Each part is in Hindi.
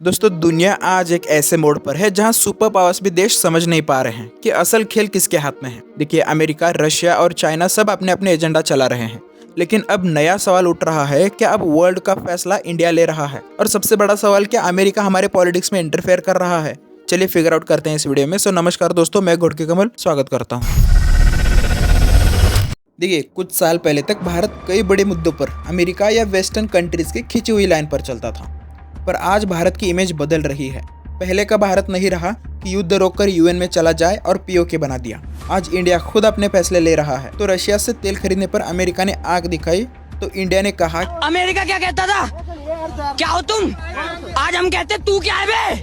दोस्तों दुनिया आज एक ऐसे मोड़ पर है जहां सुपर पावर्स भी देश समझ नहीं पा रहे हैं कि असल खेल किसके हाथ में है। देखिए अमेरिका, रशिया और चाइना सब अपने अपने एजेंडा चला रहे हैं, लेकिन अब नया सवाल उठ रहा है क्या अब वर्ल्ड का फैसला इंडिया ले रहा है। और सबसे बड़ा सवाल, क्या अमेरिका हमारे पॉलिटिक्स में इंटरफेयर कर रहा है। चलिए फिगर आउट करते हैं इस वीडियो में। नमस्कार दोस्तों, मैं घोड़के कमल स्वागत करता हूँ। देखिए कुछ साल पहले तक भारत कई बड़े मुद्दों पर अमेरिका या वेस्टर्न कंट्रीज की खिंची हुई लाइन पर चलता था, पर आज भारत की इमेज बदल रही है। पहले का भारत नहीं रहा कि युद्ध रोककर यूएन में चला जाए और पीओके बना दिया। आज इंडिया खुद अपने फैसले ले रहा है। तो रशिया से तेल खरीदने पर अमेरिका ने आंख दिखाई तो इंडिया ने कहा, अमेरिका क्या कहता था, क्या हो तुम, आज हम कहते तू क्या है बे,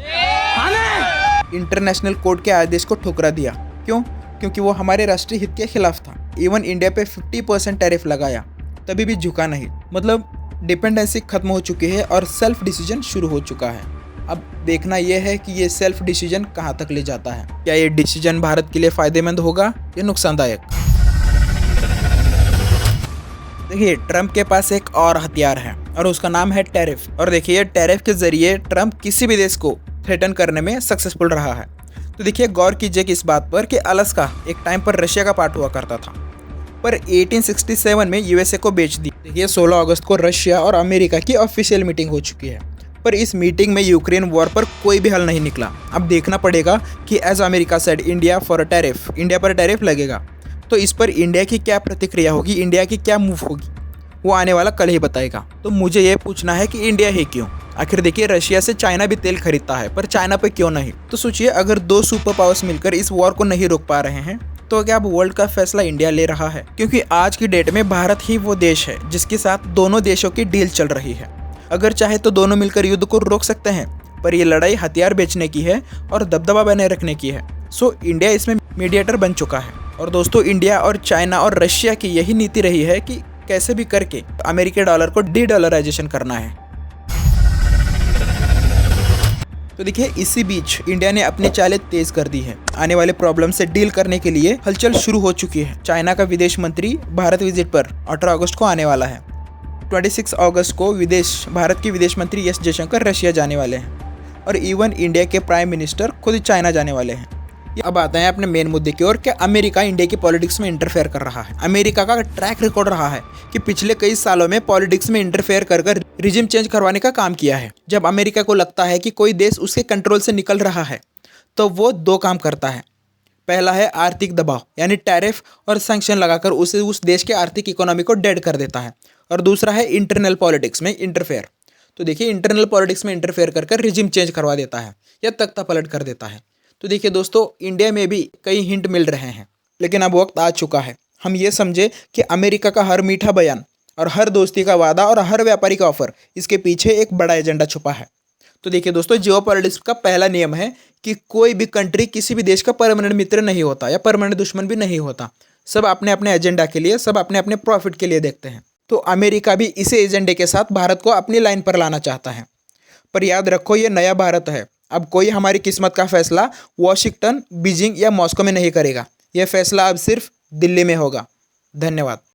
हमें इंटरनेशनल कोर्ट के आदेश को ठुकरा दिया। क्यों? क्योंकि वो हमारे राष्ट्रीय हित के खिलाफ था। इवन इंडिया पे 50% टैरिफ लगाया, तभी भी झुका नहीं। मतलब डिपेंडेंसी खत्म हो चुकी है और सेल्फ डिसीजन शुरू हो चुका है। अब देखना यह है कि ये सेल्फ डिसीजन कहाँ तक ले जाता है। क्या ये डिसीजन भारत के लिए फायदेमंद होगा या नुकसानदायक। देखिए ट्रम्प के पास एक और हथियार है और उसका नाम है टैरिफ। और देखिए टैरिफ के जरिए ट्रम्प किसी भी देश को थ्रेटन करने में सक्सेसफुल रहा है। तो देखिए गौर कीजिए कि इस बात पर कि अलास्का एक टाइम पर रशिया का पार्ट हुआ करता था, पर 1867 में यूएसए को बेच दी। देखिए 16 अगस्त को रशिया और अमेरिका की ऑफिशियल मीटिंग हो चुकी है, पर इस मीटिंग में यूक्रेन वॉर पर कोई भी हल नहीं निकला। अब देखना पड़ेगा कि as America said India for a tariff, India पर टैरिफ लगेगा। तो इस पर इंडिया की क्या प्रतिक्रिया होगी, इंडिया की क्या मूव होगी, वो आने वाला कल ही बताएगा। तो मुझे ये पूछना है कि इंडिया ही क्यों। आखिर देखिए रशिया से चाइना भी तेल खरीदता है, पर चाइना पे क्यों नहीं। तो सोचिए अगर दो सुपर पावर्स मिलकर इस वॉर को नहीं रोक पा रहे हैं, तो क्या अब वर्ल्ड का फैसला इंडिया ले रहा है। क्योंकि आज की डेट में भारत ही वो देश है जिसके साथ दोनों देशों की डील चल रही है। अगर चाहे तो दोनों मिलकर युद्ध को रोक सकते हैं, पर ये लड़ाई हथियार बेचने की है और दबदबा बनाए रखने की है। सो इंडिया इसमें मीडिएटर बन चुका है। और दोस्तों इंडिया और चाइना और रशिया की यही नीति रही है कि कैसे भी करके अमेरिकी डॉलर को डी-डॉलराइजेशन करना है। तो देखिए इसी बीच इंडिया ने अपनी चालें तेज कर दी है। आने वाले प्रॉब्लम से डील करने के लिए हलचल शुरू हो चुकी है। चाइना का विदेश मंत्री भारत विजिट पर 18 अगस्त को आने वाला है। 26 अगस्त को भारत के विदेश मंत्री एस जयशंकर रशिया जाने वाले हैं और इवन इंडिया के प्राइम मिनिस्टर खुद चाइना जाने वाले हैं। अब आते हैं अपने मेन मुद्दे की ओर कि अमेरिका इंडिया की पॉलिटिक्स में इंटरफेयर कर रहा है। अमेरिका का ट्रैक रिकॉर्ड रहा है कि पिछले कई सालों में पॉलिटिक्स में इंटरफेयर कर रिजिम चेंज करवाने का काम किया है। जब अमेरिका को लगता है कि कोई देश उसके कंट्रोल से निकल रहा है, तो वो दो काम करता है। पहला है आर्थिक दबाव, यानी टैरिफ और सैंक्शन लगाकर उसे उस देश के आर्थिक इकोनॉमी को डेड कर देता है। और दूसरा है इंटरनल पॉलिटिक्स में इंटरफेयर। तो देखिए इंटरनल पॉलिटिक्स में इंटरफेयर कर रिजिम चेंज करवा देता है या तख्ता पलट कर देता है। तो देखिए दोस्तों इंडिया में भी कई हिंट मिल रहे हैं, लेकिन अब वक्त आ चुका है हम ये समझे कि अमेरिका का हर मीठा बयान और हर दोस्ती का वादा और हर व्यापारी का ऑफर, इसके पीछे एक बड़ा एजेंडा छुपा है। तो देखिए दोस्तों जियोपॉलिटिक्स का पहला नियम है कि कोई भी कंट्री किसी भी देश का परमानेंट मित्र नहीं होता या परमानेंट दुश्मन भी नहीं होता। सब अपने अपने एजेंडा के लिए, सब अपने अपने प्रॉफिट के लिए देखते हैं। तो अमेरिका भी इसी एजेंडे के साथ भारत को अपनी लाइन पर लाना चाहता है। पर याद रखो ये नया भारत है। अब कोई हमारी किस्मत का फैसला वॉशिंगटन, बीजिंग या मॉस्को में नहीं करेगा। यह फैसला अब सिर्फ दिल्ली में होगा। धन्यवाद।